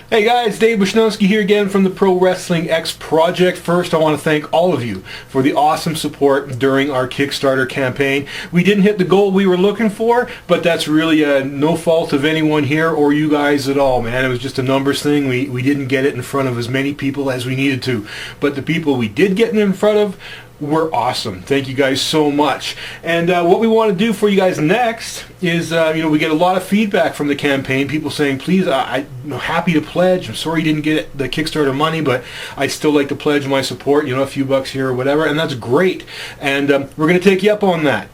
Hey guys, Dave Bushnowski here again from the Pro Wrestling X Project. First, I want to thank all of you for the awesome support during our Kickstarter campaign. We didn't hit the goal we were looking for, but that's really no fault of anyone here or you guys at all, man. It was just a numbers thing. We didn't get it in front of as many people as we needed to, but the people we did get it in front of were awesome. Thank you guys so much. And what we want to do for you guys next is, we get a lot of feedback from the campaign. People saying, please, I'm happy to pledge. I'm sorry you didn't get the Kickstarter money, but I'd still like to pledge my support, a few bucks here or whatever, and that's great. And we're going to take you up on that.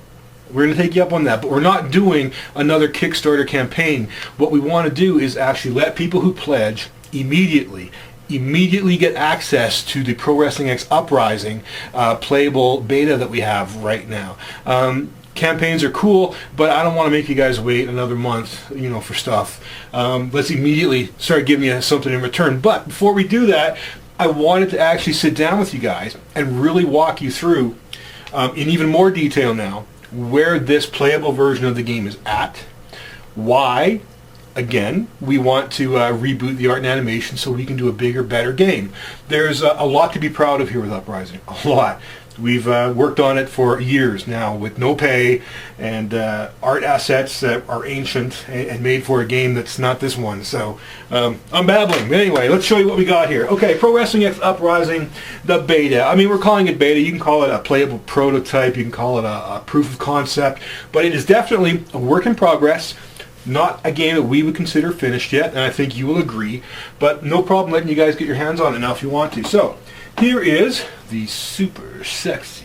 We're going to take you up on that, but we're not doing another Kickstarter campaign. What we want to do is actually let people who pledge immediately get access to the Pro Wrestling X Uprising playable beta that we have right now. Campaigns are cool, but I don't want to make you guys wait another month, for stuff. Let's immediately start giving you something in return. But before we do that, I wanted to actually sit down with you guys and really walk you through, in even more detail now, where this playable version of the game is at, why. Again, we want to reboot the art and animation so we can do a bigger, better game. There's a lot to be proud of here with Uprising. A lot. We've worked on it for years now with no pay and art assets that are ancient and made for a game that's not this one. So I'm babbling. But anyway, let's show you what we got here. Okay, Pro Wrestling X Uprising, the beta. I mean, we're calling it beta. You can call it a playable prototype. You can call it a proof of concept. But it is definitely a work in progress. Not a game that we would consider finished yet, and I think you will agree, but no problem letting you guys get your hands on it now if you want to. So, here is the super sexy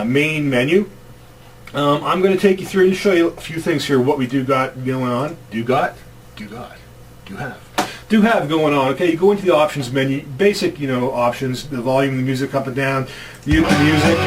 main menu. I'm going to take you through and show you a few things here, what we do got going on. Do have going on. Okay, you go into the options menu, basic, options, the volume, the music up and down, mute the music.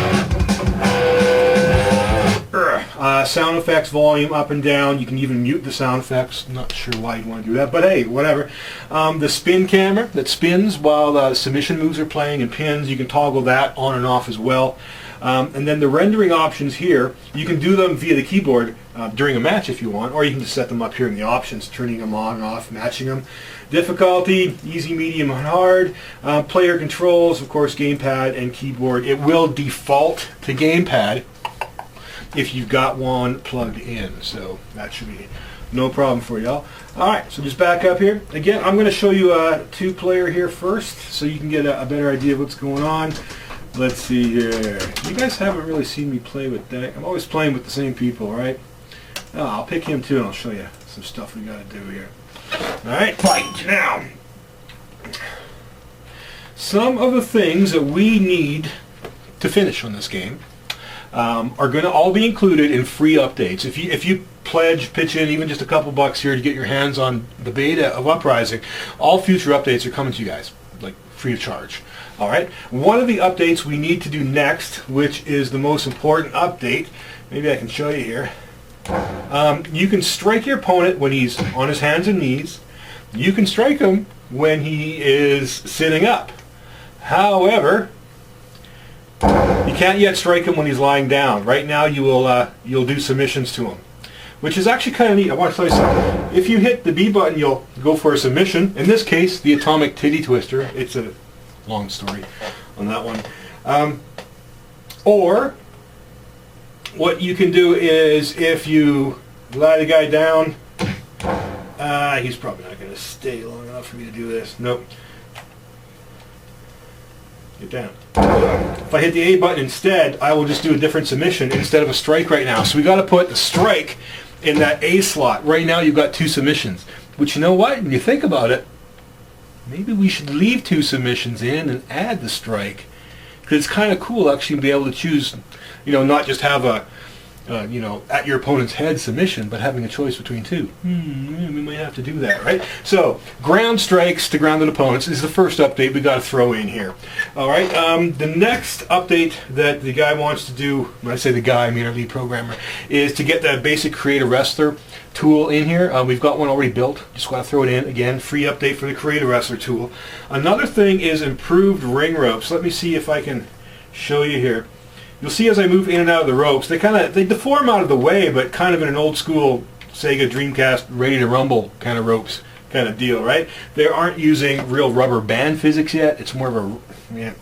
Sound effects volume up and down. You can even mute the sound effects. Not sure why you'd want to do that, but hey, whatever. The spin camera that spins while the submission moves are playing and pins, you can toggle that on and off as well. And then the rendering options here, you can do them via the keyboard during a match if you want, or you can just set them up here in the options, turning them on and off, matching them. Difficulty, easy, medium, and hard. Player controls, of course, gamepad and keyboard. It will default to gamepad if you've got one plugged in, so that should be no problem for y'all. Alright, so just back up here. Again, I'm going to show you a two-player here first, so you can get a better idea of what's going on. Let's see here. You guys haven't really seen me play with that. I'm always playing with the same people, right? Oh, I'll pick him too, and I'll show you some stuff we got to do here. Alright, fight now. Some of the things that we need to finish on this game are going to all be included in free updates. If you pledge, pitch in even just a couple bucks here to get your hands on the beta of Uprising, all future updates are coming to you guys, like free of charge. All right. One of the updates we need to do next, which is the most important update, maybe I can show you here. You can strike your opponent when he's on his hands and knees. You can strike him when he is sitting up. However, you can't yet strike him when he's lying down. Right now, you'll do submissions to him, which is actually kind of neat. I want to tell you something. If you hit the B button, you'll go for a submission. In this case, the Atomic Titty Twister. It's a long story on that one. Or what you can do is, if you lie the guy down, he's probably not going to stay long enough for me to do this. Nope. Get down. If I hit the A button instead, I will just do a different submission instead of a strike right now. So we got to put the strike in that A slot. Right now you've got two submissions. But you know what? When you think about it, maybe we should leave two submissions in and add the strike. Because it's kind of cool actually to be able to choose, not just have a, at your opponent's head submission, but having a choice between two. We might have to do that, right? So, ground strikes to grounded opponents is the first update we got to throw in here. All right. The next update that the guy wants to do, when I say the guy, I mean our lead programmer, is to get that basic Create a Wrestler tool in here. We've got one already built. Just got to throw it in. Again, free update for the Create a Wrestler tool. Another thing is improved ring ropes. Let me see if I can show you here. You'll see as I move in and out of the ropes, they deform out of the way, but kind of in an old school Sega Dreamcast Ready to Rumble kind of ropes kind of deal, right? They aren't using real rubber band physics yet. It's more of a, yeah,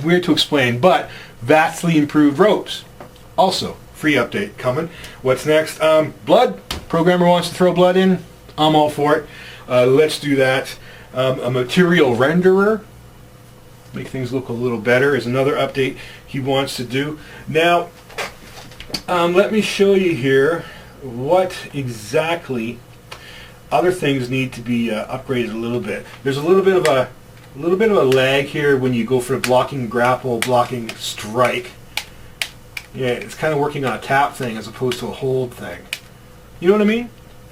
weird to explain, but vastly improved ropes. Also, free update coming. What's next? Blood. Programmer wants to throw blood in. I'm all for it. Let's do that. A material renderer. Make things look a little better is another update he wants to do. Now, let me show you here what exactly other things need to be upgraded a little bit. There's a little bit of a lag here when you go for the blocking grapple, blocking strike. Yeah, it's kind of working on a tap thing as opposed to a hold thing. You know what I mean?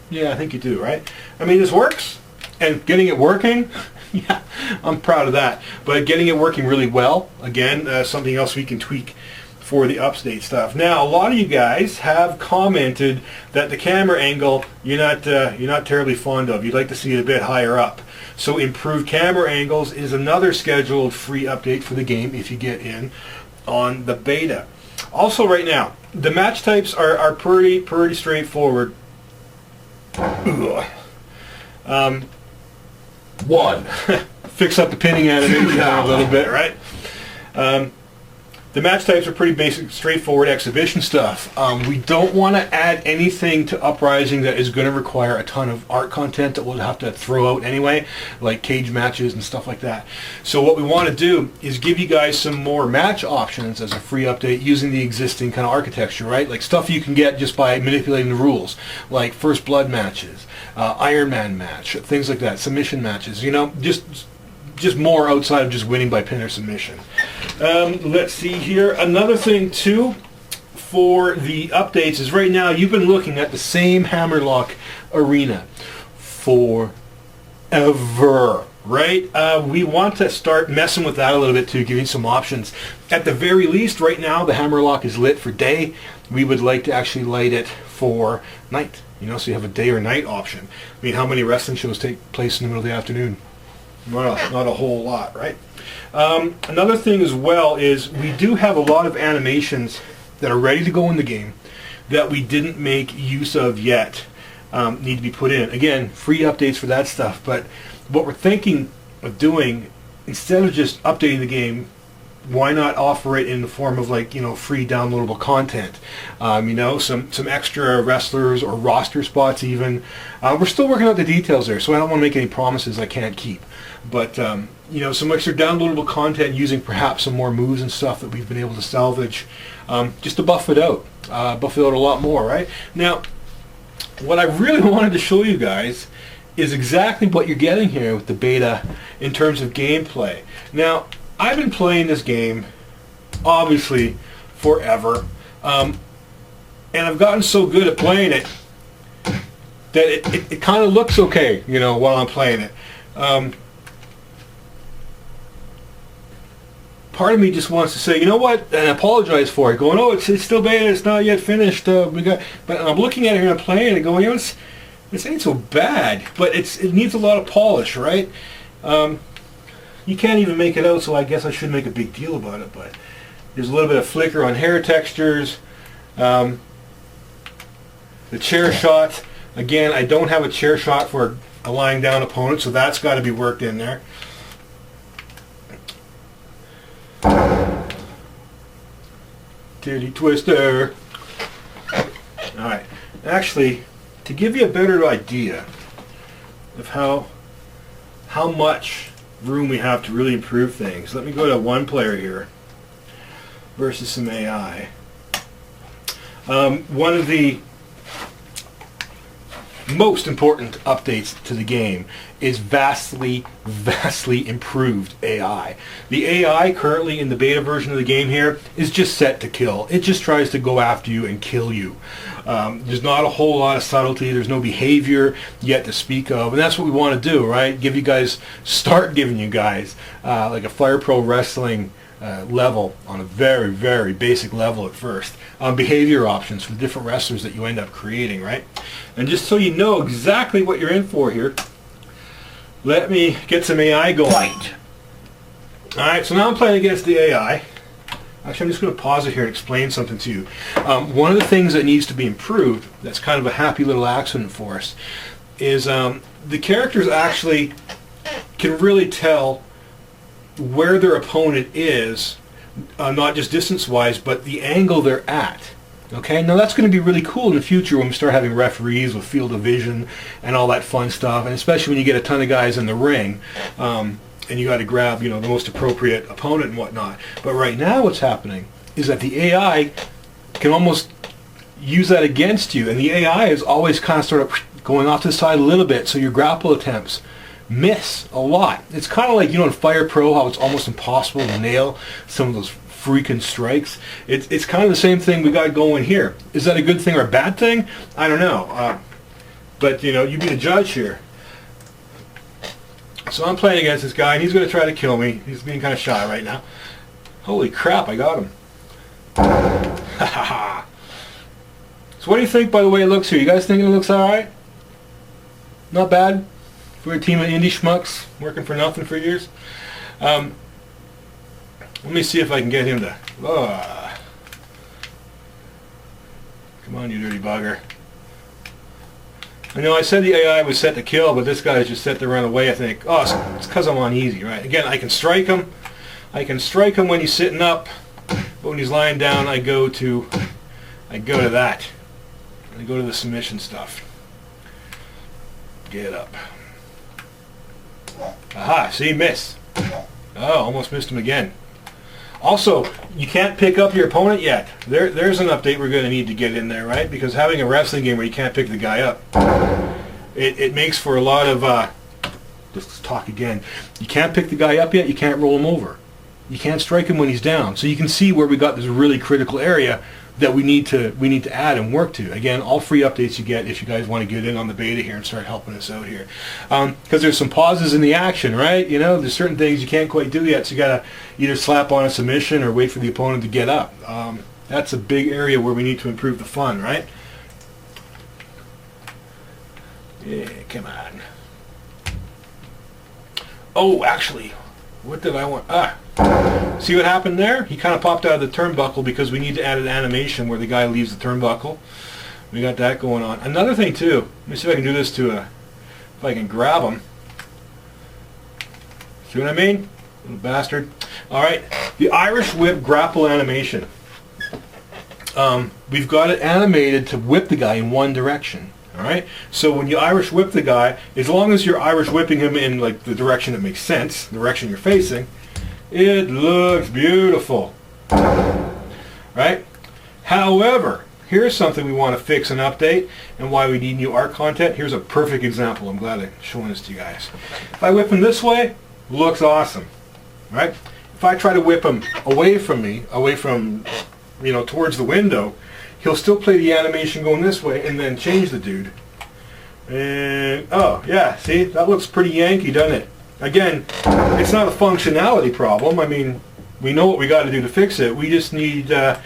Yeah, I think you do, right? I mean, this works, and getting it working, yeah, I'm proud of that. But getting it working really well, again, something else we can tweak for the update stuff. Now, a lot of you guys have commented that the camera angle you're not terribly fond of. You'd like to see it a bit higher up. So improved camera angles is another scheduled free update for the game if you get in on the beta. Also, right now, the match types are pretty straightforward. One, fix up the pinning animation a little bit, right? The match types are pretty basic, straightforward exhibition stuff. We don't want to add anything to Uprising that is going to require a ton of art content that we'll have to throw out anyway, like cage matches and stuff like that. So what we want to do is give you guys some more match options as a free update using the existing kind of architecture, right? Like stuff you can get just by manipulating the rules, like First Blood matches, Iron Man match, things like that, submission matches, you know, just more outside of just winning by pin or submission. Let's see here. Another thing too for the updates is right now you've been looking at the same Hammerlock arena forever, right? We want to start messing with that a little bit to give you some options. At the very least, right now the Hammerlock is lit for day. We would like to actually light it for night. You know, so you have a day or night option. I mean, how many wrestling shows take place in the middle of the afternoon? Not a whole lot, right? Another thing as well is we do have a lot of animations that are ready to go in the game that we didn't make use of yet, need to be put in. Again, free updates for that stuff, but what we're thinking of doing, instead of just updating the game, why not offer it in the form of, like, you know, free downloadable content? You know, some extra wrestlers or roster spots even. We're still working out the details there, so I don't want to make any promises I can't keep. But, you know, some extra downloadable content using perhaps some more moves and stuff that we've been able to salvage, just to buff it out a lot more, right? Now, what I really wanted to show you guys is exactly what you're getting here with the beta in terms of gameplay. Now, I've been playing this game, obviously, forever, and I've gotten so good at playing it that it kind of looks okay, you know, while I'm playing it. Part of me just wants to say, you know what, and apologize for it, going, oh, it's still beta, it's not yet finished. But I'm looking at it here and I'm playing it, going, you know, this ain't so bad, but it needs a lot of polish, right? You can't even make it out, so I guess I shouldn't make a big deal about it, but there's a little bit of flicker on hair textures. The chair shot, again, I don't have a chair shot for a lying down opponent, so that's got to be worked in there. Titty twister. Alright, actually, to give you a better idea of how much room we have to really improve things, let me go to one player here versus some AI. One of the most important updates to the game is vastly improved AI. The AI currently in the beta version of the game here is just set to kill. It just tries to go after you and kill you. There's not a whole lot of subtlety. There's no behavior yet to speak of, and that's what we want to do, right? Start giving you guys like a Fire Pro Wrestling level on a very basic level at first, behavior options for the different wrestlers that you end up creating, right? And just so you know exactly what you're in for here, let me get some AI going. Right. Alright, so now I'm playing against the AI. Actually, I'm just going to pause it here and explain something to you. One of the things that needs to be improved, that's kind of a happy little accident for us, is the characters actually can really tell where their opponent is, not just distance-wise, but the angle they're at. Okay, now that's going to be really cool in the future when we start having referees with field of vision and all that fun stuff, and especially when you get a ton of guys in the ring, and you got to grab, you know, the most appropriate opponent and whatnot. But right now what's happening is that the AI can almost use that against you, and the AI is always kind of sort of going off to the side a little bit, so your grapple attempts miss a lot. It's kind of like, you know, in Fire Pro, how it's almost impossible to nail some of those freaking strikes. It's kind of the same thing we got going here. Is that a good thing or a bad thing? I don't know. But, you know, you be the judge here. So I'm playing against this guy, and he's going to try to kill me. He's being kind of shy right now. Holy crap, I got him. So what do you think, by the way it looks here? You guys thinking it looks alright? Not bad? For a team of indie schmucks working for nothing for years? Let me see if I can get him to... Come on, you dirty bugger. I know I said the AI was set to kill, but this guy is just set to run away, I think. Oh, it's because I'm on easy, right? Again, I can strike him. I can strike him when he's sitting up, but when he's lying down, I go to that. I go to the submission stuff. Get up. Aha, see, miss. Oh, almost missed him again. Also, you can't pick up your opponent yet. There's an update we're going to need to get in there, right? Because having a wrestling game where you can't pick the guy up, it makes for a lot of... let's talk again. You can't pick the guy up yet, you can't roll him over. You can't strike him when he's down. So you can see where we got this really critical area that we need to add and work to. Again, all free updates you get if you guys want to get in on the beta here and start helping us out here. Because there's some pauses in the action, right? You know, there's certain things you can't quite do yet, so you got to either slap on a submission or wait for the opponent to get up. That's a big area where we need to improve the fun, right? Yeah, come on. Oh, actually, what did I want? See what happened there? He kind of popped out of the turnbuckle because we need to add an animation where the guy leaves the turnbuckle. We got that going on. Another thing too, let me see if I can do this if I can grab him. See what I mean? Little bastard. Alright, the Irish whip grapple animation. We've got it animated to whip the guy in one direction. Alright, so when you Irish whip the guy, as long as you're Irish whipping him in like the direction that makes sense, the direction you're facing, it looks beautiful. Right? However, here's something we want to fix and update and why we need new art content. Here's a perfect example. I'm glad I'm showing this to you guys. If I whip him this way, looks awesome. Right? If I try to whip him away from me, you know, towards the window, he'll still play the animation going this way and then change the dude. And, oh, yeah, see? That looks pretty Yankee, doesn't it? Again, it's not a functionality problem. I mean, we know what we got to do to fix it. We just need the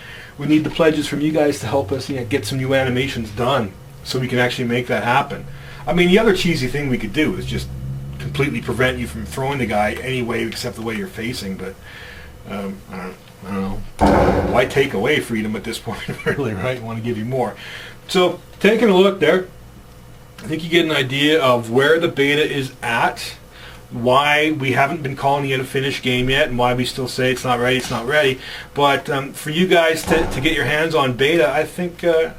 pledges from you guys to help us, you know, get some new animations done so we can actually make that happen. I mean, the other cheesy thing we could do is just completely prevent you from throwing the guy any way except the way you're facing, but I don't know. Why take away freedom at this point, really, right? I want to give you more. So, taking a look there, I think you get an idea of where the beta is at, why we haven't been calling it a finished game yet, and why we still say it's not ready, it's not ready. But for you guys to get your hands on beta, I think, yeah,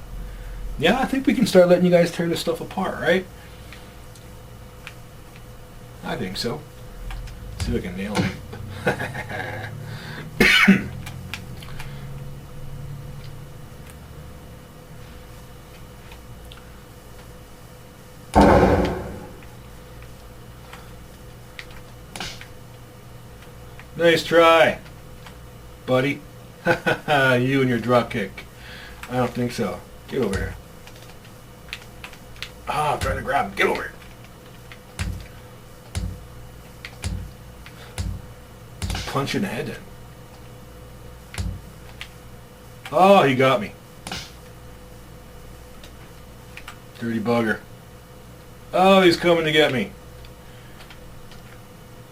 I think we can start letting you guys tear this stuff apart, right? I think so. Let's see if I can nail it. Nice try, buddy. You and your drop kick. I don't think so. Get over here. Ah, I'm trying to grab him. Get over here. Punch in the head then. Oh, he got me. Dirty bugger. Oh, he's coming to get me.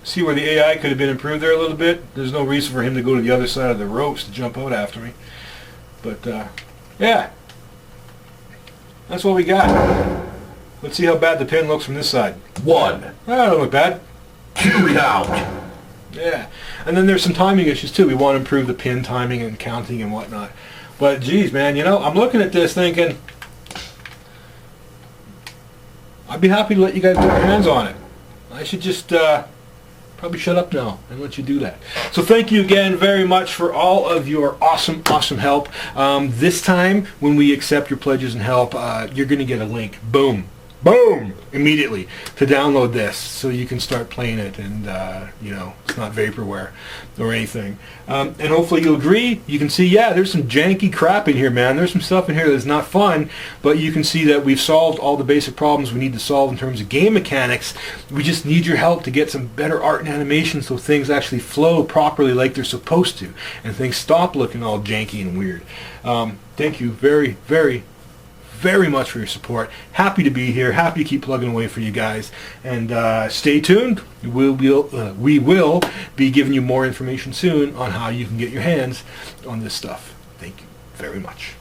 See where the AI could have been improved there a little bit? There's no reason for him to go to the other side of the ropes to jump out after me. But, yeah. That's what we got. Let's see how bad the pin looks from this side. 1. That don't look bad. 2 count. Yeah. And then there's some timing issues too. We want to improve the pin timing and counting and whatnot. But geez, man, you know, I'm looking at this thinking, I'd be happy to let you guys get your hands on it. I should just probably shut up now and let you do that. So thank you again very much for all of your awesome help. This time when we accept your pledges and help, you're going to get a link. Boom immediately to download this so you can start playing it, and you know, it's not vaporware or anything. And hopefully you'll agree. You can see, yeah, there's some janky crap in here, man. There's some stuff in here that's not fun, but you can see that we've solved all the basic problems we need to solve in terms of game mechanics. We just need your help to get some better art and animation so things actually flow properly like they're supposed to, and things stop looking all janky and weird. Thank you very much for your support. Happy to be here. Happy to keep plugging away for you guys. And stay tuned. We will be giving you more information soon on how you can get your hands on this stuff. Thank you very much.